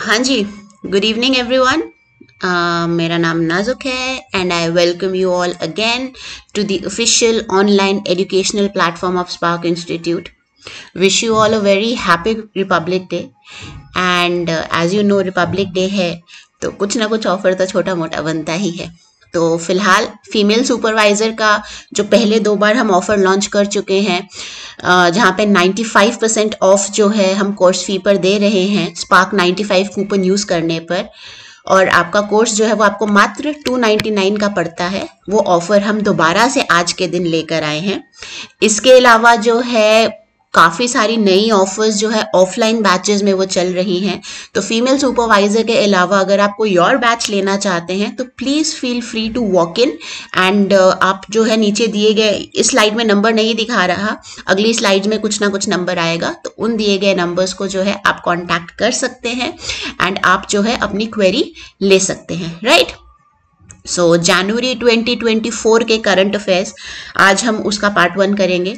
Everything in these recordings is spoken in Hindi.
हाँ जी, गुड इवनिंग एवरीवन। मेरा नाम नाजुक है and I welcome you all again to the official online educational platform of Spark Institute. Wish you all a very happy Republic Day. And as you know Republic Day है तो कुछ ना कुछ ऑफर तो छोटा मोटा बनता ही है. तो फिलहाल फीमेल सुपरवाइज़र का जो पहले 2 बार हम ऑफ़र लॉन्च कर चुके हैं, जहाँ पे 95% ऑफ जो है हम कोर्स फ़ी पर दे रहे हैं स्पार्क 95 कूपन यूज़ करने पर, और आपका कोर्स जो है वो आपको मात्र 299 का पड़ता है. वो ऑफ़र हम दोबारा से आज के दिन लेकर आए हैं. इसके अलावा जो है काफ़ी सारी नई ऑफर्स जो है ऑफलाइन बैचेस में वो चल रही हैं. तो फीमेल सुपरवाइज़र के अलावा अगर आप कोई और बैच लेना चाहते हैं तो please feel free to walk in. And आप जो है नीचे दिए गए, इस स्लाइड में नंबर नहीं दिखा रहा, अगली स्लाइड में कुछ ना कुछ नंबर आएगा, तो उन दिए गए नंबर्स को जो है आप कॉन्टैक्ट कर सकते हैं एंड आप जो है अपनी क्वेरी ले सकते हैं. राइट. सो जनवरी 2024 के करंट अफेयर्स आज हम उसका पार्ट 1 करेंगे.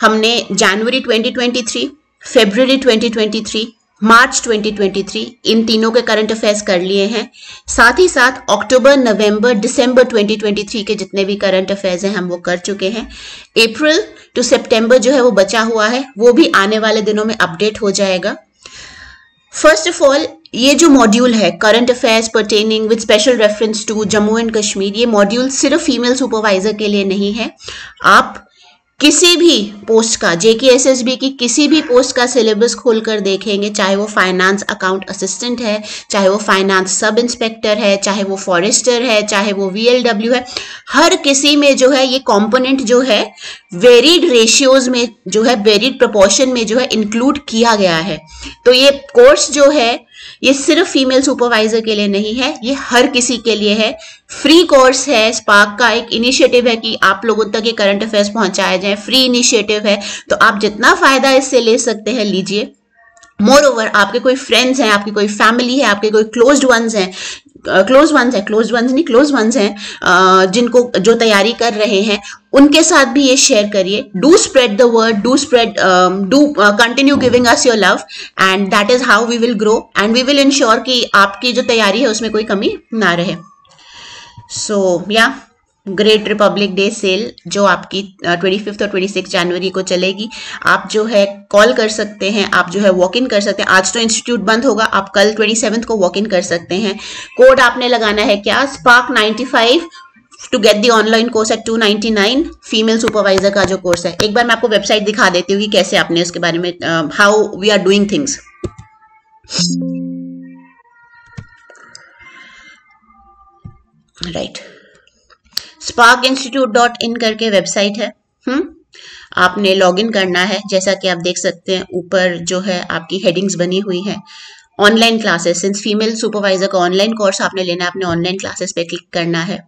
हमने जनवरी 2023, फरवरी 2023, मार्च 2023 इन तीनों के करंट अफेयर्स कर लिए हैं. साथ ही साथ अक्टूबर, नवंबर, दिसंबर 2023 के जितने भी करंट अफेयर्स हैं हम वो कर चुके हैं. अप्रैल टू सितंबर जो है वो बचा हुआ है, वो भी आने वाले दिनों में अपडेट हो जाएगा. फर्स्ट ऑफ ऑल, ये जो मॉड्यूल है current affairs pertaining with special reference to Jammu and Kashmir, ये मॉड्यूल सिर्फ फीमेल सुपरवाइजर के लिए नहीं है. आप किसी भी पोस्ट का, JKSSB की किसी भी पोस्ट का सिलेबस खोलकर देखेंगे, चाहे वो फाइनेंस अकाउंट असिस्टेंट है, चाहे वो फाइनेंस सब इंस्पेक्टर है, चाहे वो फॉरेस्टर है, चाहे वो VLW है, हर किसी में जो है ये कंपोनेंट जो है वेरिड रेशियोज में जो है, वेरिड प्रोपोर्शन में जो है इंक्लूड किया गया है. तो ये कोर्स जो है ये सिर्फ फीमेल सुपरवाइजर के लिए नहीं है, ये हर किसी के लिए है. फ्री कोर्स है. स्पार्क का एक इनिशिएटिव है कि आप लोगों तक ये करंट अफेयर्स पहुंचाया जाए. फ्री इनिशिएटिव है, तो आप जितना फायदा इससे ले सकते हैं लीजिए. मोर ओवर, आपके कोई फ्रेंड्स हैं, आपकी कोई फैमिली है, आपके कोई क्लोज वंस हैं, जिनको जो तैयारी कर रहे हैं उनके साथ भी ये शेयर करिए. Do spread the word, do continue giving us your love, and that is how we will grow and we will ensure कि आपकी जो तैयारी है उसमें कोई कमी ना रहे. सो या ग्रेट रिपब्लिक डे सेल जो आपकी 25 और 26 जनवरी को चलेगी. आप जो है कॉल कर सकते हैं, आप जो है वॉक इन कर सकते हैं. आज तो इंस्टीट्यूट बंद होगा, आप कल 27 को वॉक इन कर सकते हैं. कोड आपने लगाना है क्या, Spark 95 to get the online course at 299. Female supervisor का जो कोर्स है, एक बार मैं आपको वेबसाइट दिखा देती हूँ कि कैसे आपने उसके बारे में, how we are doing things. Right. sparkinstitute.in करके वेबसाइट है. आपने लॉगिन करना है. जैसा कि आप देख सकते हैं ऊपर जो है आपकी हेडिंग्स बनी हुई हैं. Online classes, since female supervisor का ऑनलाइन कोर्स आपने लेना है, आपने ऑनलाइन क्लासेस पे क्लिक करना है.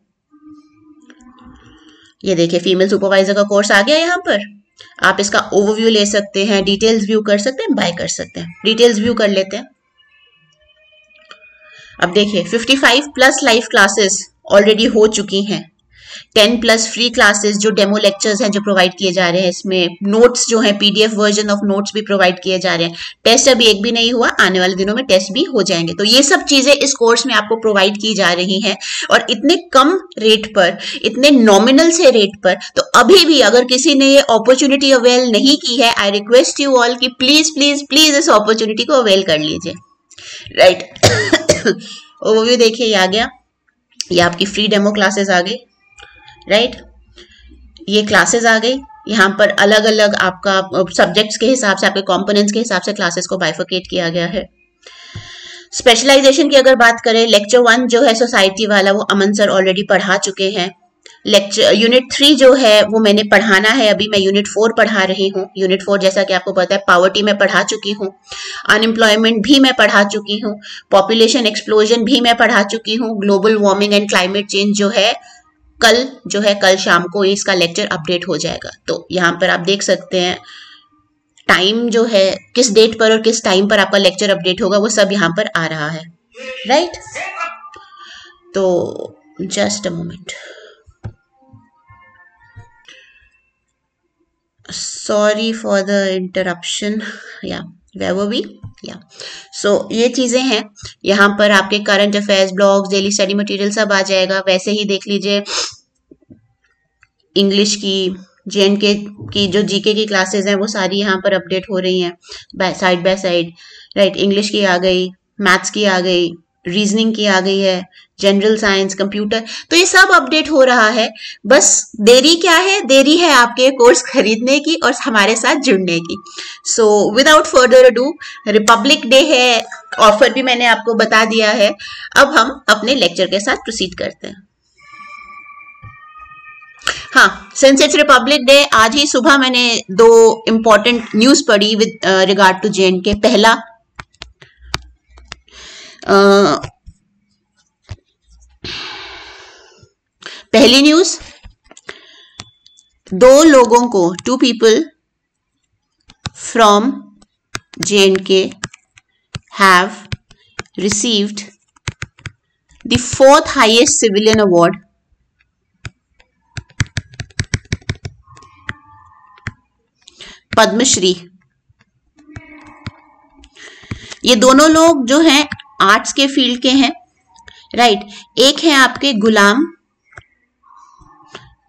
ये देखिए फीमेल सुपरवाइजर का कोर्स आ गया. यहाँ पर आप इसका ओवरव्यू ले सकते हैं, डिटेल्स व्यू कर सकते हैं, बाय कर सकते हैं. डिटेल्स व्यू कर लेते हैं. अब देखिए 55 प्लस लाइव क्लासेस ऑलरेडी हो चुकी हैं. 10 प्लस फ्री क्लासेस जो डेमो लेक्चर्स हैं जो प्रोवाइड किए जा रहे हैं. इसमें नोट्स जो हैं, PDF वर्जन ऑफ नोट्स भी प्रोवाइड किए जा रहे हैं. टेस्ट अभी एक भी नहीं हुआ, आने वाले दिनों में टेस्ट भी हो जाएंगे. तो ये सब चीजें इस कोर्स में आपको प्रोवाइड की जा रही हैं, और इतने कम रेट पर, इतने नॉमिनल से रेट पर. तो अभी भी अगर किसी ने ये अपॉर्चुनिटी अवेल नहीं की है, आई रिक्वेस्ट यू ऑल कि प्लीज प्लीज प्लीज इस अपॉर्चुनिटी को अवेल कर लीजिए. राइट. ओवरव्यू देखिए, ये आ गया. ये आपकी फ्री डेमो क्लासेस आ गई. राइट. ये क्लासेस आ गई. यहाँ पर अलग अलग आपका सब्जेक्ट्स के हिसाब से, आपके कंपोनेंट्स के हिसाब से क्लासेस को बाइफरकेट किया गया है. स्पेशलाइजेशन की अगर बात करें, लेक्चर 1 जो है सोसाइटी वाला, वो अमन सर ऑलरेडी पढ़ा चुके हैं. लेक्चर यूनिट 3 जो है वो मैंने पढ़ाना है. अभी मैं यूनिट 4 पढ़ा रही हूँ. यूनिट 4 जैसा कि आपको पता है पॉवर्टी में पढ़ा चुकी हूँ, अनएम्प्लॉयमेंट भी मैं पढ़ा चुकी हूँ, पॉपुलेशन एक्सप्लोजन भी मैं पढ़ा चुकी हूँ, global warming and climate change जो है कल शाम को इसका लेक्चर अपडेट हो जाएगा. तो यहाँ पर आप देख सकते हैं टाइम जो है, किस डेट पर और किस टाइम पर आपका लेक्चर अपडेट होगा, वो सब यहाँ पर आ रहा है. राइट. तो just a moment. Sorry for the interruption. Yeah. वो भी या सो ये चीजें हैं। यहाँ पर आपके current affairs, blogs, daily study material सब आ जाएगा। वैसे ही देख लीजिए इंग्लिश की, JNK की जो GK की क्लासेस हैं वो सारी यहाँ पर अपडेट हो रही हैं side by side, right. English की आ गई, मैथ्स की आ गई, रीजनिंग की आ गई है, जनरल साइंस, कंप्यूटर, तो ये सब अपडेट हो रहा है। बस देरी क्या है? देरी है आपके कोर्स खरीदने की और हमारे साथ जुड़ने की। So without further ado, Republic Day है, ऑफर भी मैंने आपको बता दिया है। अब हम अपने लेक्चर के साथ प्रोसीड करते हैं। हाँ, सिंस इट्स रिपब्लिक डे, आज ही सुबह मैंने 2 इंपॉर्टेंट न्यूज पढ़ी विद रिगार्ड टू JNK। पहला, पहली न्यूज, 2 लोगों को, 2 people from JNK have received the 4th highest civilian award, Padmashri. ये दोनों लोग जो हैं आर्ट्स के फील्ड के हैं, राइट। एक है आपके गुलाम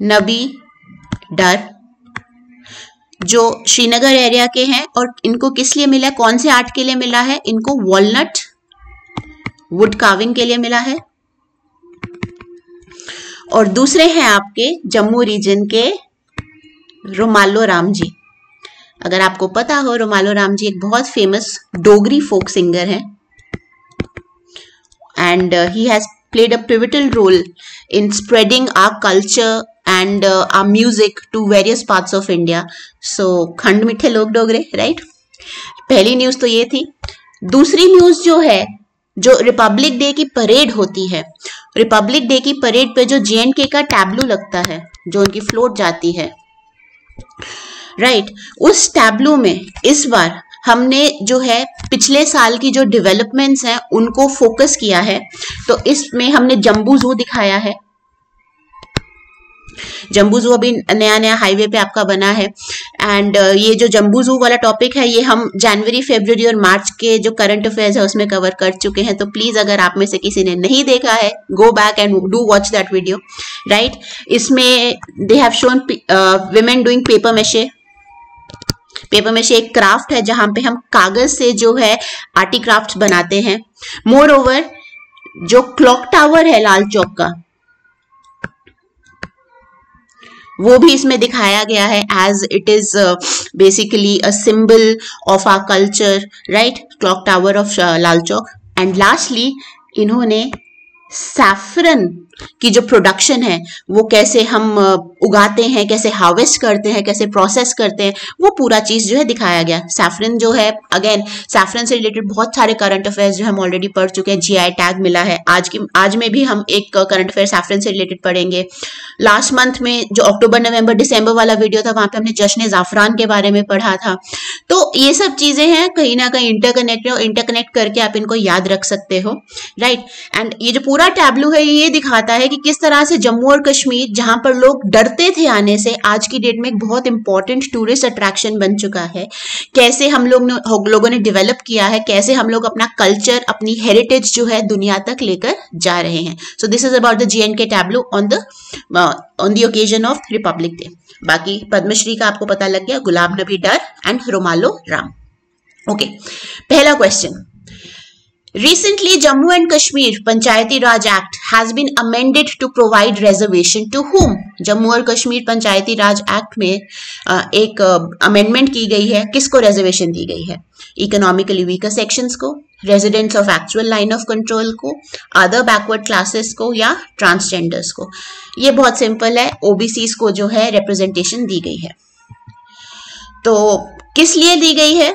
नबी डर, जो श्रीनगर एरिया के हैं, और इनको किस लिए मिला, कौन से आर्ट के लिए मिला है? इनको वॉलनट वुड कार्विंग के लिए मिला है। और दूसरे हैं आपके जम्मू रीजन के रोमालो राम जी। अगर आपको पता हो, रोमालो राम जी एक बहुत फेमस डोगरी फोक सिंगर है, and he has played a pivotal role in spreading our culture and our music to various parts of India. So खंड मीठे लोग डोगरे, राइट। पहली न्यूज तो ये थी। दूसरी न्यूज जो है, जो रिपब्लिक डे की परेड होती है, रिपब्लिक डे की परेड पे जो JNK का टैब्लू लगता है, जो उनकी फ्लोट जाती है, राइट, उस टैब्लू में इस बार हमने जो है पिछले साल की जो डेवलपमेंट्स हैं उनको फोकस किया है। तो इसमें हमने जम्बू जू दिखाया है। जम्बू जू अभी नया नया हाईवे पे आपका बना है, एंड ये जो जम्बू जू वाला टॉपिक है ये हम जनवरी, फरवरी और मार्च के जो करंट अफेयर्स है उसमें कवर कर चुके हैं। तो प्लीज अगर आप में से किसी ने नहीं देखा है, go back and do watch that video, right. इसमें they have shown women doing paper mache. Paper mache एक क्राफ्ट है जहां पे हम कागज से जो है आर्टी क्राफ्ट बनाते हैं। मोर ओवर, जो क्लॉक टावर है लाल चौक का, वो भी इसमें दिखाया गया है, as it is basically a symbol of our culture, right, clock tower of Lal Chowk. And lastly इन्होंने सैफरन की जो प्रोडक्शन है वो कैसे हम उगाते हैं, कैसे हार्वेस्ट करते हैं, कैसे प्रोसेस करते हैं, वो पूरा चीज जो है दिखाया गया। सैफरन जो है, अगेन सैफरन से रिलेटेड बहुत सारे करंट अफेयर्स जो हम ऑलरेडी पढ़ चुके हैं। GI टैग मिला है। आज में भी हम एक करंट अफेयर सैफरन से रिलेटेड पढ़ेंगे। लास्ट मंथ में जो अक्टूबर, नवंबर, दिसंबर वाला वीडियो था, वहां पे हमने जश्न ज़ाफ़रान के बारे में पढ़ा था। तो ये सब चीजें हैं कहीं ना कहीं इंटरकनेक्ट करके आप इनको याद रख सकते हो, राइट। एंड ये जो पूरा टैब्लू है ये दिखाता है कि किस तरह से जम्मू और कश्मीर, जहां पर लोग डरते थे आने से, आज की डेट में एक बहुत इंपॉर्टेंट टूरिस्ट अट्रैक्शन बन चुका है। कैसे हम लोगों ने डेवलप किया है, कैसे हम लोग अपना कल्चर, अपनी हेरिटेज जो है दुनिया तक लेकर जा रहे हैं। So this is about the JNK tableau on the occasion of Republic day. बाकी पद्मश्री का आपको पता लग गया, गुलाम नबी डर एंड रोमालो राम। ओके, पहला question, recently Jammu and Kashmir Panchayati Raj Act has been amended to provide reservation to whom? Jammu और कश्मीर पंचायती राज एक्ट में एक अमेंडमेंट की गई है। किसको रेजर्वेशन दी गई है? इकोनॉमिकली वीकर सेक्शंस को, residents of actual line of control को, अदर बैकवर्ड क्लासेस को, या ट्रांसजेंडर्स को। ये बहुत सिंपल है, OBCs को जो है रिप्रेजेंटेशन दी गई है। तो किस लिए दी गई है?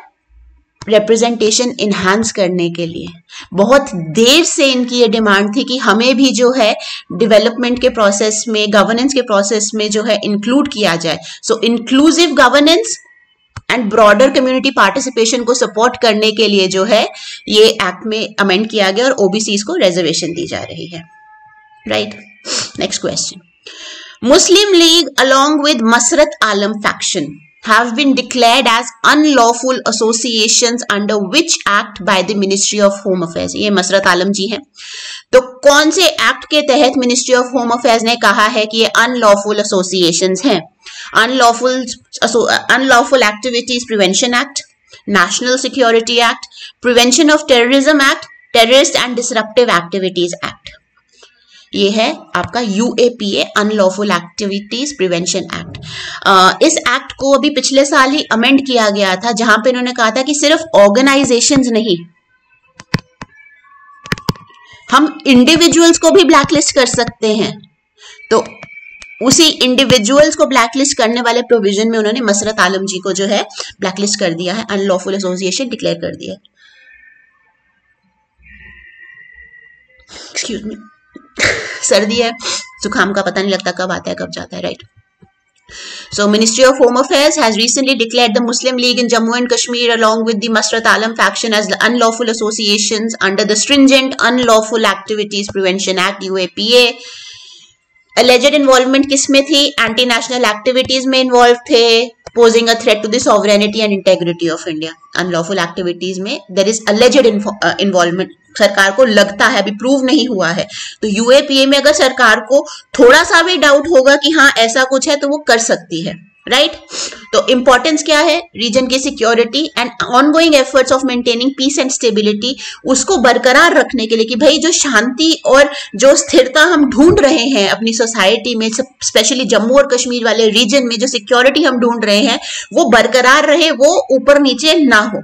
रिप्रेजेंटेशन इन्हांस करने के लिए। बहुत देर से इनकी ये डिमांड थी कि हमें भी जो है डेवलपमेंट के प्रोसेस में, गवर्नेंस के प्रोसेस में जो है इंक्लूड किया जाए। So inclusive governance and broader community participation को सपोर्ट करने के लिए जो है ये एक्ट में अमेंड किया गया और OBCs को रिजर्वेशन दी जा रही है, right. Next question, Muslim League along with Masrat Alam faction have been declared as unlawful associations under which act by the Ministry of Home Affairs. ये मसरत आलम जी हैं. तो कौन से एक्ट के तहत मिनिस्ट्री ऑफ होम अफेयर्स ने कहा है कि ये अनलॉफुल एसोसिएशंस हैं? Unlawful activities prevention act, national security act, prevention of terrorism act, terrorist and disruptive activities act. ये है आपका UAPA, unlawful activities prevention act. इस एक्ट को अभी पिछले साल ही अमेंड किया गया था, जहां पे इन्होंने कहा था कि सिर्फ ऑर्गेनाइजेशंस नहीं, हम इंडिविजुअल्स को भी ब्लैकलिस्ट कर सकते हैं. तो उसी इंडिविजुअल्स को ब्लैकलिस्ट करने वाले प्रोविजन में उन्होंने मसरत आलम जी को जो है ब्लैकलिस्ट कर दिया है, अनलॉफुल एसोसिएशन डिक्लेयर कर दिया है. एक्सक्यूज मी, सर्दी है, जुकाम का पता नहीं लगता कब आता है कब जाता है, right. So Ministry of Home Affairs has recently declared the Muslim League in Jammu and Kashmir along with the Masrat Alam faction as the unlawful associations under the stringent Unlawful Activities Prevention Act UAPA. Alleged involvement किसमें थी? Anti national activities में involved थे, posing a threat to the sovereignty and integrity of India. Unlawful activities में there is alleged involvement. सरकार को लगता है, अभी प्रूव नहीं हुआ है. तो UAPA में अगर सरकार को थोड़ा सा भी डाउट होगा कि हाँ ऐसा कुछ है तो वो कर सकती है, राइट. तो इंपॉर्टेंस क्या है? रीजन की security and ongoing efforts of maintaining peace and stability, उसको बरकरार रखने के लिए कि भाई जो शांति और जो स्थिरता हम ढूंढ रहे हैं अपनी सोसाइटी में, स्पेशली जम्मू और कश्मीर वाले रीजन में जो सिक्योरिटी हम ढूंढ रहे हैं वो बरकरार रहे, वो ऊपर नीचे ना हो.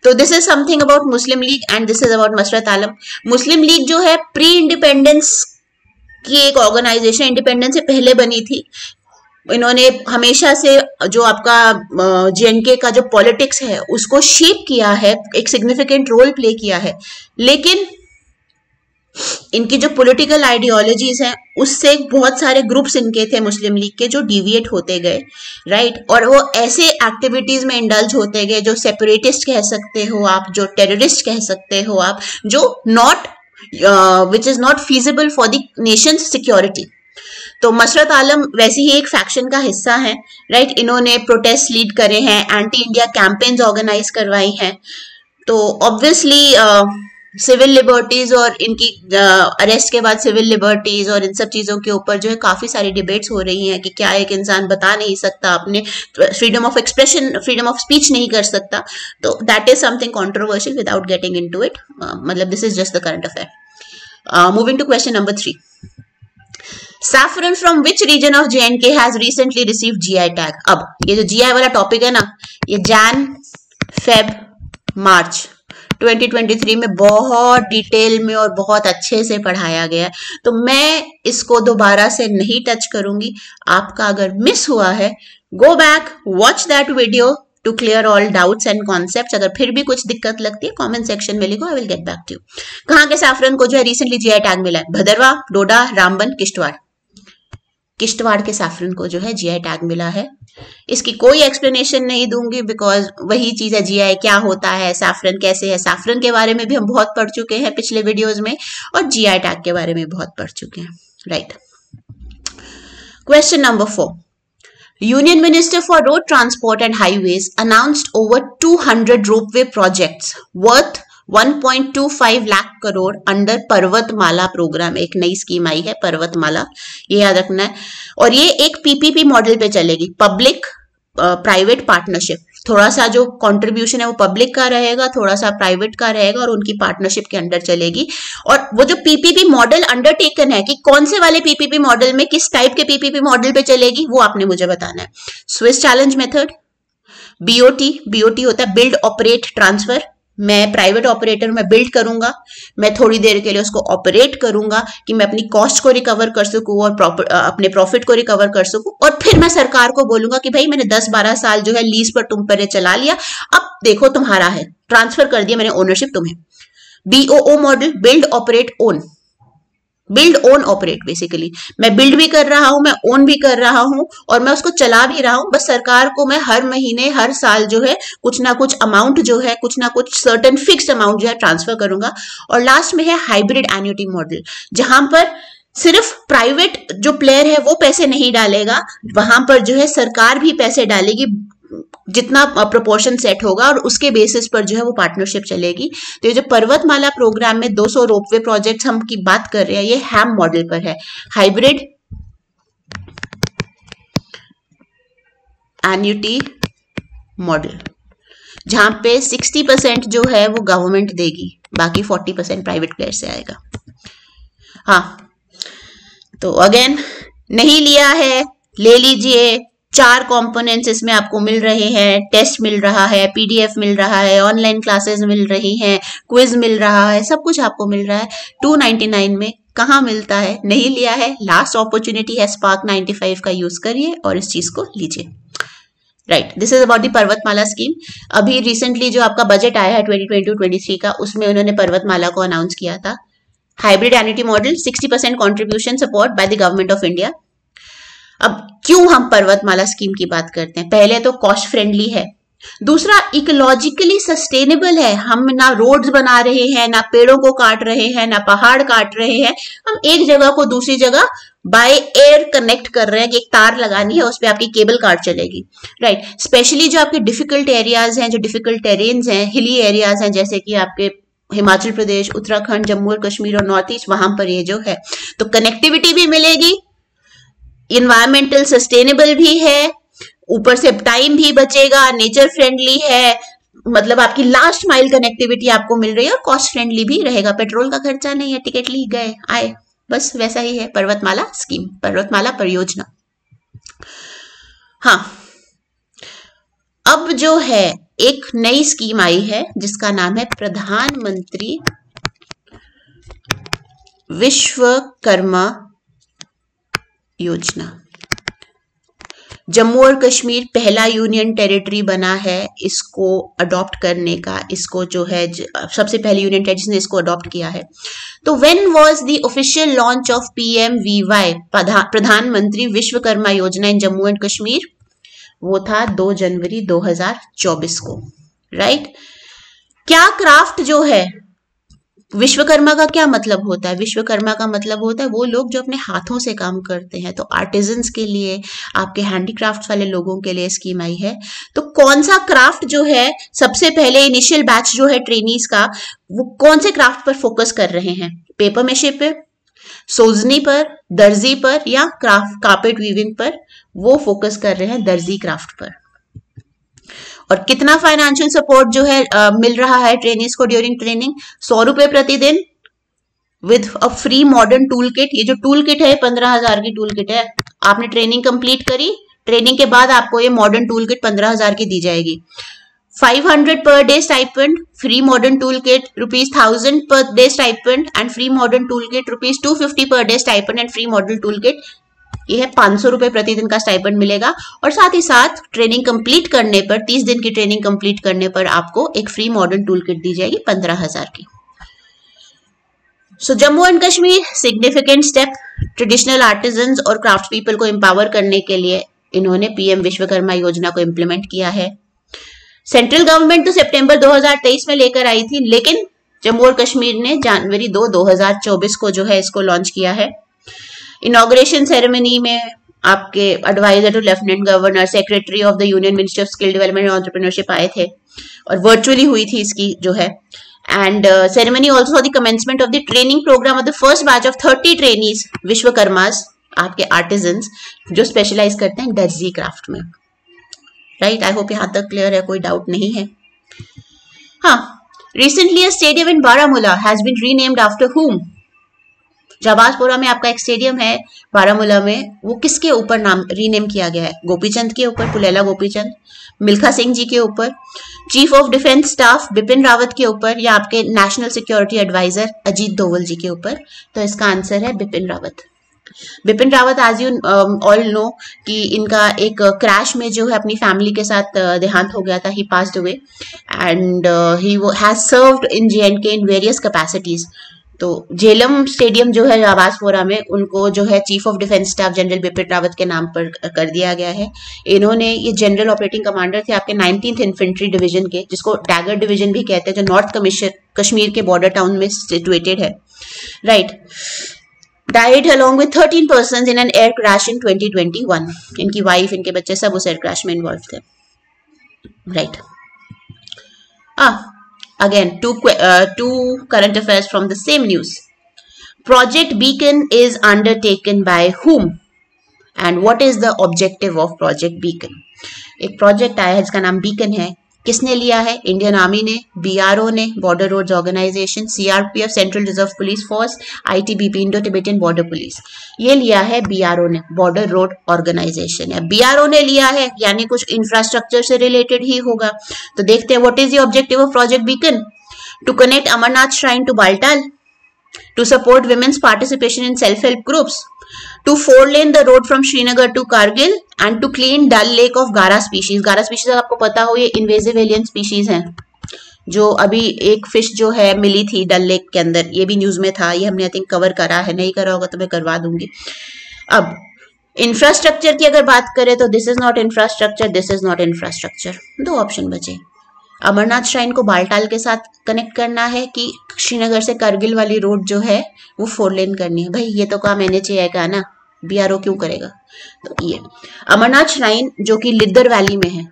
तो this is something about Muslim League and this is about Masrat Alam. Muslim League जो है प्री इंडिपेंडेंस की एक ऑर्गेनाइजेशन, इंडिपेंडेंस से पहले बनी थी. इन्होंने हमेशा से जो आपका JNK का जो पॉलिटिक्स है उसको शेप किया है, एक सिग्निफिकेंट रोल प्ले किया है. लेकिन इनकी जो पॉलिटिकल आइडियोलॉजीज हैं उससे बहुत सारे ग्रुप्स इनके थे मुस्लिम लीग के जो डिविएट होते गए, राइट. और वो ऐसे एक्टिविटीज में इंडल्ज होते गए जो सेपरेटिस्ट कह सकते हो आप, जो टेररिस्ट कह सकते हो आप, जो not which is not feasible for the nation security. तो मसरत आलम वैसे ही एक फैक्शन का हिस्सा है, राइट. इन्होंने प्रोटेस्ट लीड करे हैं, एंटी इंडिया कैंपेन्स ऑर्गेनाइज करवाई हैं. तो ऑब्वियसली सिविल लिबर्टीज और इनकी अरेस्ट के बाद सिविल लिबर्टीज और इन सब चीज़ों के ऊपर जो है काफ़ी सारी डिबेट्स हो रही हैं कि क्या एक इंसान बता नहीं सकता, अपने freedom of expression, freedom of speech नहीं कर सकता. तो that is something controversial without getting into it. मतलब this is just the current affair. Moving to question number 3. Saffron from which region of JNK has recently received GI tag? अब ये जो GI वाला टॉपिक है ना, ये Jan, Feb, March 2023 में बहुत डिटेल में और बहुत अच्छे से पढ़ाया गया है. तो मैं इसको दोबारा से नहीं टच करूंगी. आपका अगर मिस हुआ है, go back, watch that video to clear all doubts and concepts. अगर फिर भी कुछ दिक्कत लगती है कमेंट सेक्शन में लिखो, I will get back to you. कहाँ के सैफरन को जो है रिसेंटली GI टैग मिला है? भदरवा, डोडा, रामबन, किश्तवाड़. किश्तवाड़ के सैफरन को जो है GI टैग मिला है. इसकी कोई एक्सप्लेनेशन नहीं दूंगी बिकॉज वही चीज है, GI क्या होता है, सैफरन कैसे है. सैफरन के बारे में भी हम बहुत पढ़ चुके हैं पिछले वीडियोस में और GI टैग के बारे में बहुत पढ़ चुके हैं, right. Question number 4. Union Minister for Road Transport and Highways announced over 200 ropeway projects worth 1.25 lakh crore under पर्वतमाला प्रोग्राम. एक नई स्कीम आई है पर्वतमाला, ये याद रखना है. और ये एक PPP मॉडल पे चलेगी, पब्लिक प्राइवेट पार्टनरशिप. थोड़ा सा जो कंट्रीब्यूशन है वो पब्लिक का रहेगा, थोड़ा सा प्राइवेट का रहेगा और उनकी पार्टनरशिप के अंडर चलेगी. और वो जो PPP मॉडल अंडरटेकन है कि कौन से वाले PPP मॉडल में किस टाइप के PPP मॉडल पे चलेगी वो आपने मुझे बताना है. स्विस चैलेंज मेथड, BOT होता है बिल्ड ऑपरेट ट्रांसफर. मैं प्राइवेट ऑपरेटर मैं बिल्ड करूंगा, मैं थोड़ी देर के लिए उसको ऑपरेट करूंगा कि मैं अपनी कॉस्ट को रिकवर कर सकूं और अपने प्रॉफिट को रिकवर कर सकूं. और फिर मैं सरकार को बोलूंगा कि भाई मैंने 10-12 साल जो है लीज पर तुम पर चला लिया, अब देखो तुम्हारा है, ट्रांसफर कर दिया मैंने ओनरशिप तुम्हें. BOO model, build operate own. Build own operate, basically मैं बिल्ड भी कर रहा हूं, मैं ओन भी कर रहा हूं और मैं उसको चला भी रहा हूं. बस सरकार को मैं हर महीने हर साल जो है कुछ ना कुछ अमाउंट जो है, कुछ ना कुछ सर्टेन फिक्स्ड अमाउंट जो है ट्रांसफर करूंगा. और लास्ट में है हाइब्रिड एन्युटी मॉडल, जहां पर सिर्फ प्राइवेट जो प्लेयर है वो पैसे नहीं डालेगा, वहां पर जो है सरकार भी पैसे डालेगी. जितना प्रोपोर्शन सेट होगा और उसके बेसिस पर जो है वो पार्टनरशिप चलेगी। तो ये जो पर्वतमाला प्रोग्राम में 200 रोपवे प्रोजेक्ट्स हम की बात कर रहे हैं, ये हैम मॉडल पर है, हाइब्रिड एन्युटी मॉडल, जहां पे 60% जो है वो गवर्नमेंट देगी, बाकी 40% प्राइवेट प्लेयर से आएगा। हाँ, तो अगेन नहीं लिया है, ले लीजिए। 4 कंपोनेंट्स इसमें आपको मिल रहे हैं, टेस्ट मिल रहा है, पीडीएफ मिल रहा है, ऑनलाइन क्लासेस मिल रही हैं, क्विज मिल रहा है, सब कुछ आपको मिल रहा है 299 में। कहाँ मिलता है? नहीं लिया है, लास्ट अपॉर्चुनिटी है, स्पार्क 95 का यूज करिए और इस चीज को लीजिए। Right, this is about the पर्वतमाला स्कीम। अभी रिसेंटली जो आपका बजट आया है 2022-23 का, उसमें उन्होंने पर्वतमाला को अनाउंस किया था। Hybrid annuity model, 60% contribution support by the government of India. अब क्यों हम पर्वतमाला स्कीम की बात करते हैं? पहले तो कॉस्ट फ्रेंडली है, दूसरा इकोलॉजिकली सस्टेनेबल है। हम ना रोड्स बना रहे हैं, ना पेड़ों को काट रहे हैं, ना पहाड़ काट रहे हैं, हम एक जगह को दूसरी जगह बाय एयर कनेक्ट कर रहे हैं कि एक तार लगानी है, उस पर आपकी केबल कार चलेगी। राइट, स्पेशली जो आपके डिफिकल्ट एरियाज हैं, जो डिफिकल्ट टेरेन्स हैं, हिली एरियाज हैं, जैसे कि आपके हिमाचल प्रदेश, उत्तराखंड, जम्मू और कश्मीर और नॉर्थ ईस्ट, वहां पर ये जो है तो कनेक्टिविटी भी मिलेगी, इन्वायरमेंटल सस्टेनेबल भी है, ऊपर से टाइम भी बचेगा, नेचर फ्रेंडली है, मतलब आपकी लास्ट माइल कनेक्टिविटी आपको मिल रही है और कॉस्ट फ्रेंडली भी रहेगा। पेट्रोल का खर्चा नहीं है, टिकट ली गए आए, बस वैसा ही है पर्वतमाला स्कीम, पर्वतमाला परियोजना। हाँ, अब जो है एक नई स्कीम आई है जिसका नाम है प्रधानमंत्री विश्वकर्मा योजना। जम्मू और कश्मीर पहला यूनियन टेरिटरी बना है इसको अडॉप्ट करने का, इसको जो है सबसे पहले यूनियन टेरिटरी जिसने इसको अडॉप्ट किया है। तो when was the official launch of PMVY, प्रधानमंत्री विश्वकर्मा योजना इन जम्मू एंड कश्मीर? वो था 2 जनवरी 2024 को। राइट, क्या क्राफ्ट जो है, विश्वकर्मा का क्या मतलब होता है? विश्वकर्मा का मतलब होता है वो लोग जो अपने हाथों से काम करते हैं। तो आर्टिजन्स के लिए, आपके हैंडीक्राफ्ट वाले लोगों के लिए स्कीम आई है। तो कौन सा क्राफ्ट जो है, सबसे पहले इनिशियल बैच जो है ट्रेनीज का, वो कौन से क्राफ्ट पर फोकस कर रहे हैं? पेपर मेशे पे, सोजनी पर, दर्जी पर या क्राफ्ट कार्पेट वीविंग पर? वो फोकस कर रहे हैं दर्जी क्राफ्ट पर। और कितना फाइनेंशियल सपोर्ट जो है मिल रहा है ट्रेनीज को ड्यूरिंग ट्रेनिंग? 100 रुपए प्रतिदिन with a free modern tool kit. ये जो टूल किट है 15,000 की टूल किट है। आपने ट्रेनिंग कंप्लीट करी, ट्रेनिंग के बाद आपको ये मॉडर्न टूल किट 15,000 की दी जाएगी। 500 per day stipend, free modern toolkit, ₹1000 per day stipend and free modern toolkit, ₹250 per day stipend and free modern toolkit। ये है 500 रुपए प्रतिदिन का स्टाइपेंड मिलेगा। और साथ ही साथ ट्रेनिंग कंप्लीट करने पर, 30 दिन की ट्रेनिंग कंप्लीट करने पर आपको एक फ्री मॉडर्न टूल किट दी जाएगी 15,000 की। So Jammu and Kashmir significant step, traditional artisans और क्राफ्ट पीपल को एम्पावर करने के लिए इन्होंने PM विश्वकर्मा योजना को इम्प्लीमेंट किया है। सेंट्रल गवर्नमेंट तो सितंबर 2023 में लेकर आई थी, लेकिन जम्मू और कश्मीर ने जनवरी 2, 2024 को जो है इसको लॉन्च किया है। इनॉग्रेशन सेरेमनी में आपके adviser to lieutenant governor, secretary of the union ministry of skill development and entrepreneurship आए थे और वर्चुअली हुई थी इसकी जो है। And ceremony also the commencement of the training programme of the first batch of 30 trainees Vishwakarmas, आपके आर्टिजन्स जो स्पेशलाइज करते हैं दर्जी क्राफ्ट में। राइट, आई होप यहाँ तक क्लियर है, कोई डाउट नहीं है। हाँ, recently a stadium in Baramulla has been renamed after whom? Jabajpura में आपका एक स्टेडियम है बारामूला में, वो किसके ऊपर नाम रीनेम किया गया है? गोपीचंद के ऊपर, पुलेला गोपीचंद, मिल्खा सिंह जी के ऊपर, chief of defence staff Bipin Rawat के ऊपर, या आपके national security adviser Ajit Doval ji के ऊपर? तो इसका आंसर है Bipin Rawat. Bipin Rawat, as you all know कि इनका एक क्रैश में जो है अपनी फैमिली के साथ देहांत हो गया था, he passed away and he has served in JNK in various capacities. तो झेलम स्टेडियम जो है जाबाजपुरा में, उनको जो है chief of defence staff general Bipin Rawat के नाम पर कर दिया गया है। इन्होंने, ये जनरल ऑपरेटिंग कमांडर थे आपके 19th इन्फेंट्री डिवीजन के, जिसको डैगर डिवीजन भी कहते हैं, जो नॉर्थ कश्मीर के बॉर्डर टाउन में सिचुएटेड है। Right, died along with 13 persons in an air crash in 2021। इनकी वाइफ, इनके बच्चे सब उस एयर क्रैश में इन्वॉल्व थे। Right. Again, two current affairs from the same news. Project Beacon is undertaken by whom? And what is the objective of Project Beacon? एक प्रोजेक्ट आया है जिसका नाम बीकन है. किसने लिया है? इंडियन आर्मी ने, बीआरओ ने, Border Roads Organisation, CRPF central reserve police force, ITBP Indo Tibetan border police. ये लिया है बीआरओ ने, बॉर्डर रोड ऑर्गेनाइजेशन है. बीआरओ ने लिया है यानी कुछ इंफ्रास्ट्रक्चर से रिलेटेड ही होगा. तो देखते हैं what is the objective of project Beacon. To connect Amarnath shrine to Baltal, to support women's participation in self-help groups, to four-lane the road from Srinagar to Kargil, and to clean Dal Lake of Gara species. Gara species आपको पता हो ये invasive alien species हैं, जो अभी एक फिश जो है मिली थी डल लेक के अंदर. ये भी न्यूज में था, ये हमने आई थिंक कवर करा है. नहीं करा होगा तो मैं करवा दूंगी. अब इंफ्रास्ट्रक्चर की अगर बात करें तो this is not infrastructure, this is not infrastructure. दो ऑप्शन बचे. अमरनाथ श्राइन को बालटाल के साथ कनेक्ट करना है कि श्रीनगर से करगिल वाली रोड जो है वो 4 लेन करनी है. भाई ये तो काम NHAI का ना, बीआरओ क्यों करेगा. तो ये अमरनाथ श्राइन जो कि लिद्दर वैली में है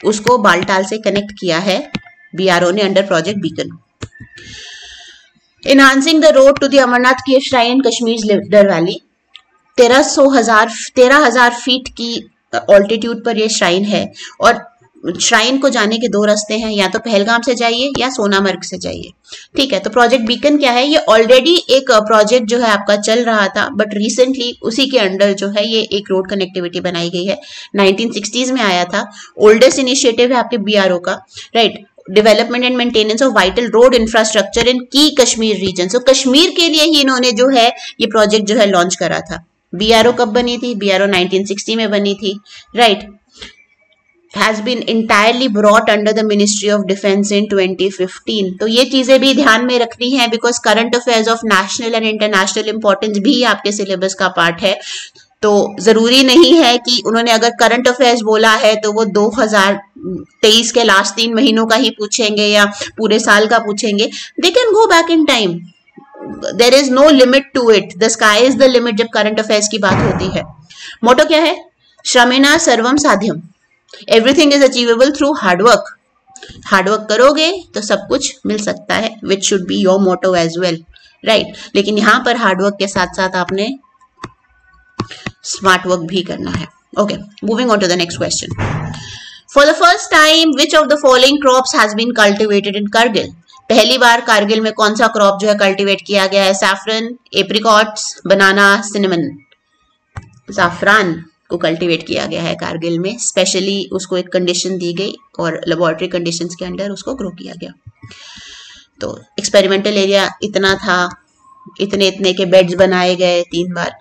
उसको बालटाल से कनेक्ट किया है बीआरओ ने under project Beacon. Enhancing the road to the Amarnath cave shrine in Kashmir Liddar valley. 13,000 feet की ऑल्टीट्यूड पर ये श्राइन है और श्राइन को जाने के 2 रास्ते हैं, या तो पहलगाम से जाइए या सोनामर्ग से जाइए. ठीक है. तो प्रोजेक्ट बीकन क्या है? ये ऑलरेडी एक प्रोजेक्ट जो है आपका चल रहा था, बट रिसेंटली उसी के अंडर जो है ये एक रोड कनेक्टिविटी बनाई गई है. 1960s में आया था. ओल्डेस्ट इनिशिएटिव है आपके बीआरओ का. Right. Development and maintenance of vital road infrastructure in की कश्मीर रीजन. सो कश्मीर के लिए ही इन्होंने जो है ये प्रोजेक्ट जो है लॉन्च करा था. बीआरओ कब बनी थी? बीआरओ 1960 में बनी थी. Right. has been entirely brought under the Ministry of Defence in 2015. तो ये चीजें भी ध्यान में रखनी है because current affairs of national and international importance भी आपके सिलेबस का पार्ट है. तो जरूरी नहीं है कि उन्होंने अगर करंट अफेयर्स बोला है तो वो 2023 के लास्ट 3 महीनों का ही पूछेंगे या पूरे साल का पूछेंगे. They can go back in time. There is no limit to it. The sky is the limit जब करंट अफेयर्स की बात होती है. मोटो क्या है? श्रमेना सर्वम साध्यम. Everything is achievable through hard work. Hard work करोगे तो सब कुछ मिल सकता है, which should be your motto as well. Right. लेकिन यहां पर हार्डवर्क के साथ साथ आपने स्मार्ट वर्क भी करना है. Okay, moving on to the next question. For the first time which of the following crops has been cultivated in Kargil. पहली बार कारगिल में कौन सा क्रॉप जो है कल्टिवेट किया गया है? सैफरन, एप्रिकॉट्स, बनाना, सिनेमन. जाफरान को कल्टीवेट किया गया है कारगिल में. स्पेशली उसको एक कंडीशन दी गई और लेबोरेटरी कंडीशंस के अंडर उसको ग्रो किया गया. तो एक्सपेरिमेंटल एरिया इतना था, इतने के बेड्स बनाए गए 3 बार.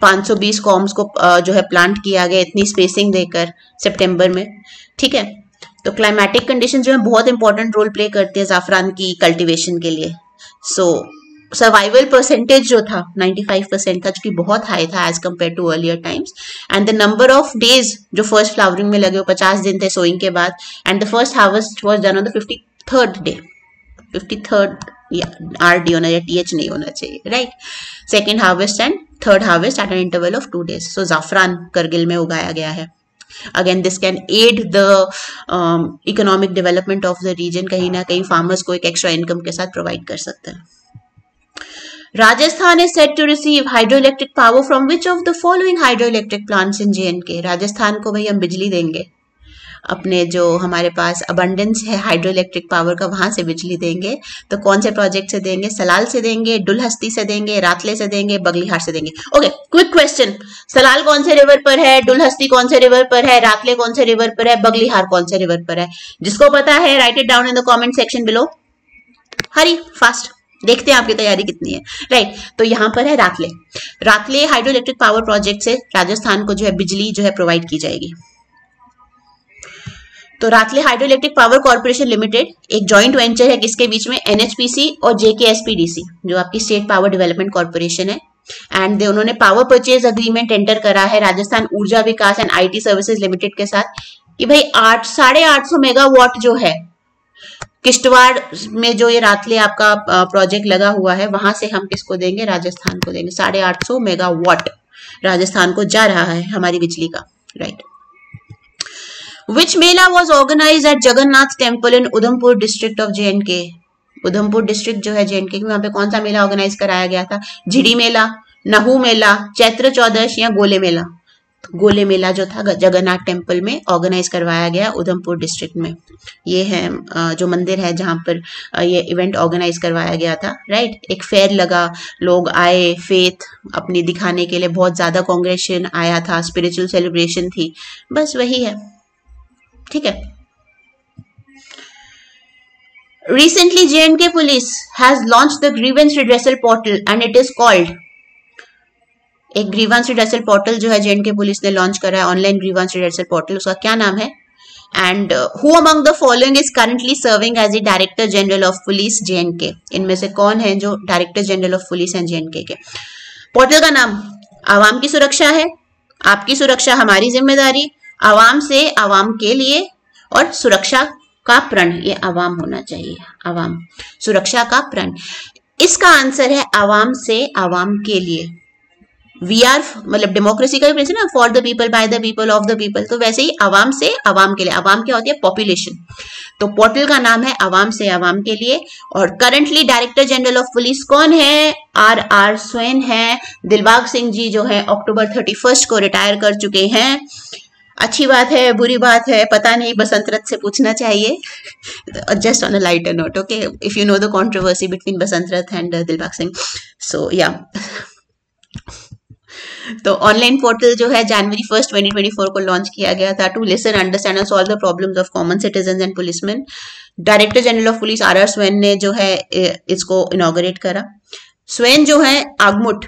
520 कॉम्स को जो है प्लांट किया गया इतनी स्पेसिंग देकर सितंबर में. ठीक है. तो क्लाइमेटिक कंडीशन जो है बहुत इंपॉर्टेंट रोल प्ले करती है जाफरान की कल्टीवेशन के लिए. सो सर्वाइवल परसेंटेज जो था 95% था, जो कि बहुत हाई था as compare to earlier times. And the number of days जो फर्स्ट फ्लावरिंग में लगे वो 50 दिन थे सोइंग के बाद. And the first harvest was done on the 53rd day. 53rd RD होना या TH नहीं होना चाहिए. Right. Second harvest and third harvest at an interval of 2 days. So जाफरान करगिल में उगाया गया है. Again this can add the economic development of the region. कहीं ना कहीं फार्मर्स को एक एक्स्ट्रा इनकम के साथ प्रोवाइड कर सकते हैं. Rajasthan is said to receive hydroelectric power from which of the following hydroelectric plants in J&K. Rajasthan को भाई हम बिजली देंगे, अपने जो हमारे पास अबंडेंस है हाइड्रोइलेक्ट्रिक पावर का वहां से बिजली देंगे. तो कौन से प्रोजेक्ट से देंगे? सलाल से देंगे, डुलहस्ती से देंगे, रातले से देंगे, बगलीहार से देंगे. Okay, quick question. सलाल कौन से रिवर पर है? डुलहस्ती कौन से रिवर पर है? रातले कौन से रिवर पर है? बगलीहार कौन से रिवर पर है? जिसको पता है right it down in the comment section below. Hari fast. देखते हैं आपकी तैयारी कितनी है. राइट. तो यहाँ पर है रातले. रातले हाइड्रोइलेक्ट्रिक पावर प्रोजेक्ट से राजस्थान को जो है बिजली जो है प्रोवाइड की जाएगी. तो रातले हाइड्रोइलेक्ट्रिक पावर कॉर्पोरेशन लिमिटेड एक जॉइंट वेंचर है किसके बीच में? NHPC और JKSPDC जो आपकी स्टेट पावर डेवलपमेंट कॉर्पोरेशन है. एंड उन्होंने पावर परचेज अग्रीमेंट एंटर करा है राजस्थान ऊर्जा विकास एंड IT सर्विसेज लिमिटेड के साथ कि भाई 850 मेगावाट जो है किश्तवाड़ में जो ये रातले आपका प्रोजेक्ट लगा हुआ है वहां से हम किसको देंगे? राजस्थान को देंगे. 850 मेगावाट राजस्थान को जा रहा है हमारी बिजली का. Right. Which Mela was organized at Jagannath temple in Udhampur district of JNK? Udhampur district जो है JNK में, वहां पे कौन सा मेला ऑर्गेनाइज कराया गया था? झिड़ी मेला, नहू मेला, चैत्र चौदश या गोले मेला? गोले मेला जो था जगन्नाथ टेम्पल में ऑर्गेनाइज करवाया गया उधमपुर डिस्ट्रिक्ट में। ये है जो मंदिर है जहां पर ये इवेंट ऑर्गेनाइज करवाया गया था, राइट। एक फेयर लगा, लोग आए, फेथ अपनी दिखाने के लिए, बहुत ज्यादा कांग्रेशन आया था, स्पिरिचुअल सेलिब्रेशन थी, बस वही है, ठीक है। Recently, J&K Police has launched the grievance redressal portal and it is called, एक ग्रीवांस रिड्रेसल पोर्टल जो है J&K पुलिस ने लॉन्च करा है, ऑनलाइन ग्रीवांस रिड्रेसल पोर्टल, उसका क्या नाम है? And who among the following is currently serving as a director general of police J&K? इनमें से कौन है जो डायरेक्टर जनरल ऑफ पुलिस हैं J&K के? पोर्टल का नाम आवाम की सुरक्षा है, आपकी सुरक्षा हमारी जिम्मेदारी, आवाम से आवाम के लिए, और सुरक्षा का प्रण, ये आवाम होना चाहिए, आवाम, सुरक्षा का प्रण। इसका आंसर है आवाम से आवाम के लिए। वी आर मतलब डेमोक्रेसी का भी प्रिंसिपल ना, for the people, by the people, of the people, तो वैसे ही आवाम से आवाम के लिए। आवाम क्या होती है? पॉपुलेशन। तो पोर्टल का नाम है आवाम से आवाम के लिए। और currently director general of police कौन है? RR स्वैन है। दिलबाग सिंह जी जो है अक्टूबर 31 को रिटायर कर चुके हैं। अच्छी बात है, बुरी बात है, पता नहीं, बसंत रथ से पूछना चाहिए। Just on a lighter note, okay, if you know the controversy between Basant Rath and Dilbag Singh, सो या। तो ऑनलाइन पोर्टल जो है जनवरी 1, 2024 को लॉन्च किया गया था, to listen, understand and solve the problems of common citizen and policeman. Director general of police RR Swain ने जो है इसको इनॉग्रेट करा। स्वैन जो है आगमुट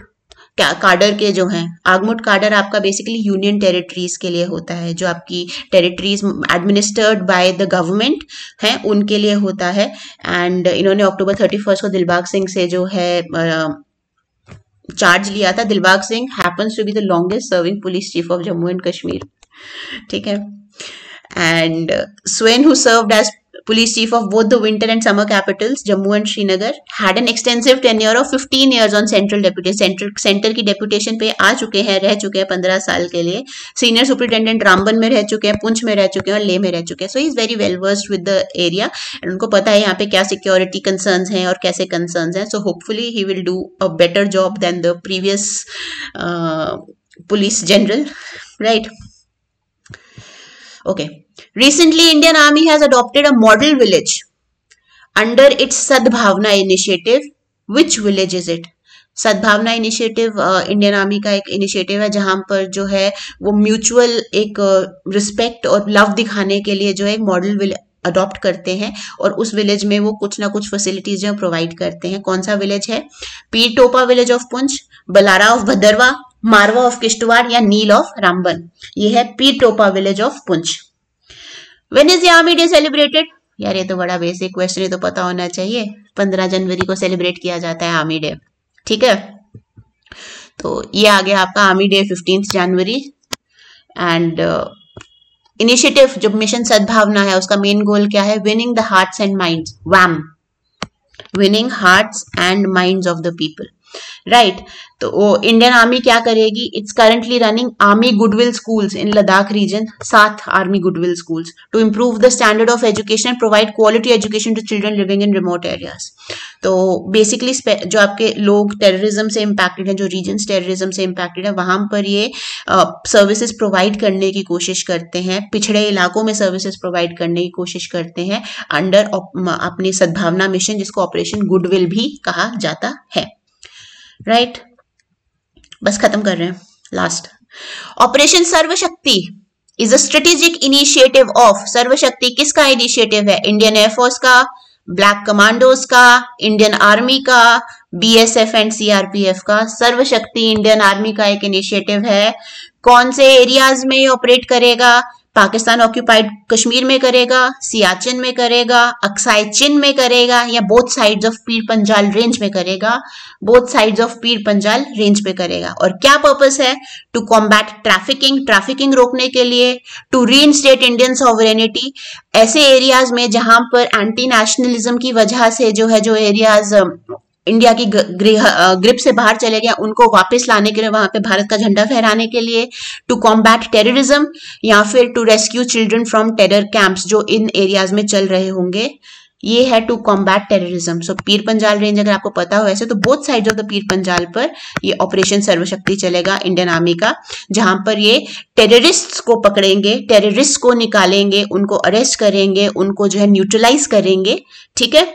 काडर के जो हैं, आगमुट काडर आपका बेसिकली यूनियन टेरिटरीज के लिए होता है, जो आपकी territories administered by the government हैं उनके लिए होता है। एंड इन्होंने अक्टूबर 31 को दिलबाग सिंह से जो है चार्ज लिया था। Dilbag Singh happens to be the longest serving police chief of Jammu and Kashmir, ठीक है। And Swain who served as police chief of both the winter and summer capitals Jammu and Srinagar had an extensive tenure of 15 years on central deputy, centre की डेपुटेशन पे आ चुके हैं, रह चुके हैं 15 साल के लिए। सीनियर सुपरिटेंडेंट रामबन में रह चुके हैं, पुंछ में रह चुके हैं और लेह में रह चुके हैं। So he is very well versed with the area and उनको पता है यहाँ पे क्या सिक्योरिटी कंसर्न्स हैं और कैसे कंसर्न्स हैं। So hopefully he will do a better job than the previous police general, right. Okay. Recently, Indian Army has adopted a model village under its Sadbhavna initiative. Which village is it? सद्भावना इनिशिएटिव इंडियन आर्मी का एक इनिशिएटिव है जहां पर जो है वो म्यूचुअल एक रिस्पेक्ट और लव दिखाने के लिए जो है एक मॉडल विलेज अडॉप्ट करते हैं और उस विलेज में वो कुछ ना कुछ फैसिलिटीज जो प्रोवाइड करते हैं। कौन सा विलेज है? Pir Topa village of Poonch, Balara of Bhadarwa, Marwah of Kishtwar या नील ऑफ रामबन। ये है Pir Topa village of Poonch. When is the army day celebrated? यार ये तो बड़ा बेसिक क्वेश्चन, ये तो पता होना चाहिए। 15 जनवरी को सेलिब्रेट किया जाता है आर्मी डे, ठीक है। तो ये आ गया आपका आर्मी डे 15 जनवरी। एंड इनिशिएटिव जो मिशन सद्भावना है उसका मेन गोल क्या है? Winning the hearts and minds, वैम, winning hearts and minds of the people, right. तो वो इंडियन आर्मी क्या करेगी? It's currently running army goodwill schools in Ladakh region, 7 army goodwill schools to improve the standard of education, provide quality education to children living in remote areas. तो बेसिकली जो आपके लोग टेररिज्म से इम्पैक्टेड हैं, जो रीजन्स टेररिज्म से इम्पैक्टेड है, वहां पर ये सर्विसेज प्रोवाइड करने की कोशिश करते हैं, पिछड़े इलाकों में सर्विसेज प्रोवाइड करने की कोशिश करते हैं अंडर अपनी सद्भावना मिशन, जिसको ऑपरेशन गुडविल भी कहा जाता है, राइट। बस खत्म कर रहे हैं। Last, operation Sarvashakti is a strategic initiative of, Sarvashakti किसका इनिशिएटिव है? इंडियन एयरफोर्स का, ब्लैक कमांडोज का, इंडियन आर्मी का, BSF एंड CRPF का। सर्वशक्ति इंडियन आर्मी का एक इनिशिएटिव है। कौन से एरियाज में ये ऑपरेट करेगा? पाकिस्तान ऑक्यूपाइड कश्मीर में करेगा, सियाचिन में करेगा, अक्साई चिन में करेगा या both sides of Pir Panjal range में करेगा? Both sides of Pir Panjal range पे करेगा। और क्या पर्पस है? टू कॉम्बैट ट्रैफिकिंग, ट्रैफिकिंग रोकने के लिए, टू रीइंस्टेट इंडियन सॉवरेनिटी, ऐसे एरियाज में जहां पर एंटी नेशनलिज्म की वजह से जो एरियाज इंडिया की ग्रिप से बाहर चले गए उनको वापस लाने के लिए, वहां पे भारत का झंडा फहराने के लिए, टू कॉम्बैट टेररिज्म, या फिर to rescue children from terror camps जो इन एरियाज में चल रहे होंगे, ये है to combat terrorism. So Pir Panjal range अगर आपको पता हो ऐसे, तो both sides of the Pir Panjal पर ये ऑपरेशन सर्वशक्ति चलेगा इंडियन आर्मी का, जहां पर ये टेररिस्ट को पकड़ेंगे, टेररिस्ट को निकालेंगे, उनको अरेस्ट करेंगे, उनको जो है न्यूट्रलाइज करेंगे, ठीक है,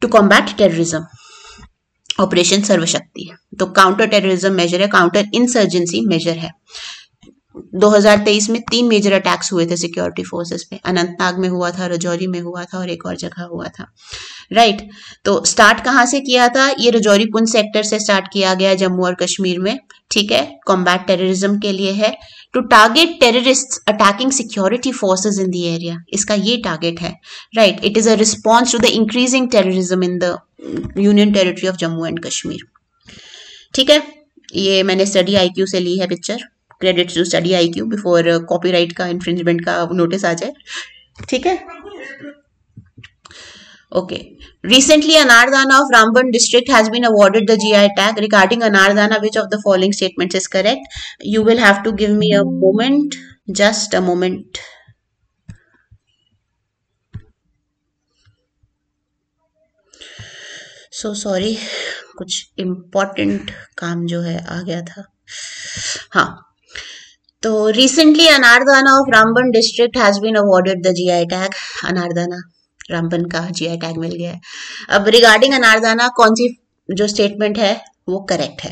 टू कॉम्बैट टेररिज्म, ऑपरेशन सर्वशक्ति। तो काउंटर टेररिज्म मेजर है, काउंटर इंसर्जेंसी मेजर है। 2023 में 3 मेजर अटैक्स हुए थे सिक्योरिटी फोर्सेस पे, अनंतनाग में हुआ था, रजौरी में हुआ था और एक और जगह हुआ था, राइट। तो स्टार्ट कहाँ से किया था? ये रजौरी पुंछ सेक्टर से स्टार्ट किया गया जम्मू और कश्मीर में, ठीक है, कॉम्बैट टेररिज्म के लिए है, to target terrorist attacking security forces in the area, इसका ये टारगेट है, right. It is a response to the increasing terrorism in the union territory of Jammu and Kashmir, ठीक है। ये मैंने स्टडी आईक्यू से ली है picture, credit to study IQ, before copyright का इन्फ्रिंजमेंट का नोटिस आ जाए, ठीक है। Okay, recently Anardana of Ramban district has been awarded the GI tag. Regarding Anardana, which of the following statements is correct? You will have to give me a moment, just a moment. So sorry, कुछ important काम जो है आ गया था। हाँ, तो recently Anardana of Ramban district has been awarded the GI tag. Anardana Ramban का GI टैग मिल गया है। अब रिगार्डिंग अनारदाना कौन सी जो स्टेटमेंट है वो करेक्ट है?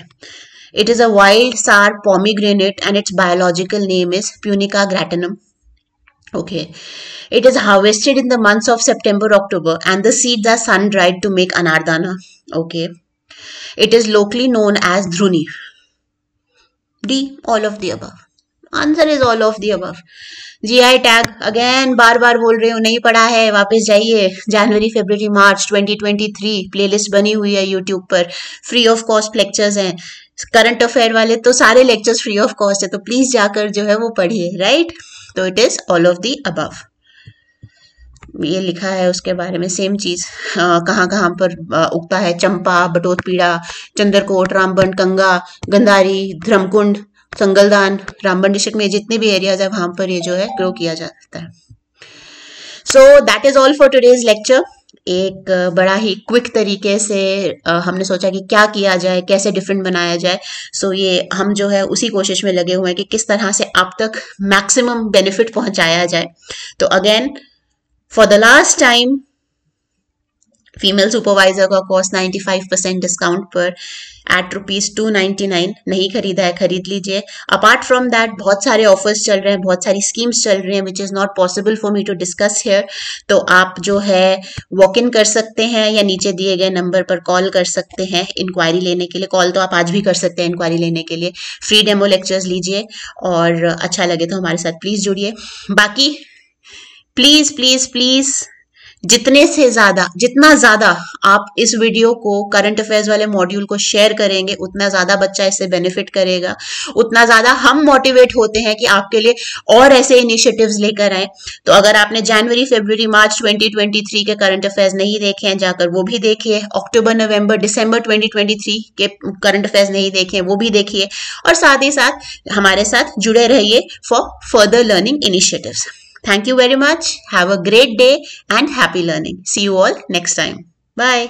It is a wild sour pomegranate and its biological name is Punica granatum. Okay, it is harvested in the months of September, October, and the seeds are sun dried to make anardana. Okay, it is locally known as dhruni. D, all of the above. Answer is all of the above. GI tag again बार बार बोल रही हूँ, नहीं पढ़ा है वापस जाइए, जनवरी फरवरी मार्च 2023 प्लेलिस्ट बनी हुई है यूट्यूब पर, फ्री ऑफ कॉस्ट लेक्चर्स हैं, करंट अफेयर वाले तो सारे लेक्चर्स फ्री ऑफ कॉस्ट है, तो प्लीज जाकर जो है वो पढ़िए, राइट। तो it is all of the above, ये लिखा है उसके बारे में सेम चीज, कहाँ कहाँ पर उगता है, चंपा, बटोतपीड़ा, चंद्रकोट, रामबन, कंगा, गंधारी, धर्मकुंड, संगलदान, रामबन डिस्ट्रिक्ट में जितने भी एरियाज है वहां पर ये जो है ग्रो किया जाता है। So that is all for today's lecture. एक बड़ा ही क्विक तरीके से हमने सोचा कि क्या किया जाए, कैसे डिफरेंट बनाया जाए। सो ये हम जो है उसी कोशिश में लगे हुए हैं कि किस तरह से आप तक मैक्सिमम बेनिफिट पहुंचाया जाए। तो again for the last time, female supervisor का कॉस्ट 95% डिस्काउंट पर एट ₹299, नहीं खरीदा है खरीद लीजिए। अपार्ट फ्रॉम दैट बहुत सारे ऑफर्स चल रहे हैं, बहुत सारी स्कीम्स चल रही हैं which is not possible for me to discuss here. तो आप जो है वॉक इन कर सकते हैं या नीचे दिए गए नंबर पर कॉल कर सकते हैं इंक्वायरी लेने के लिए। कॉल तो आप आज भी कर सकते हैं इंक्वायरी लेने के लिए। फ्री डेमो लेक्चर्स लीजिए और अच्छा लगे तो हमारे साथ प्लीज़ जुड़िए। बाकी प्लीज़ प्लीज़ प्लीज़ जितना ज्यादा आप इस वीडियो को करंट अफेयर्स वाले मॉड्यूल को शेयर करेंगे उतना ज्यादा बच्चा इससे बेनिफिट करेगा, उतना ज्यादा हम मोटिवेट होते हैं कि आपके लिए और ऐसे इनिशिएटिव्स लेकर आए। तो अगर आपने जनवरी फरवरी मार्च 2023 के करंट अफेयर्स नहीं देखे हैं जाकर वो भी देखिए, अक्टूबर नवंबर दिसंबर 2023 के करंट अफेयर्स नहीं देखे हैं वो भी देखिए, और साथ ही साथ हमारे साथ जुड़े रहिए for further learning initiatives. Thank you very much. Have a great day and happy learning. See you all next time. Bye.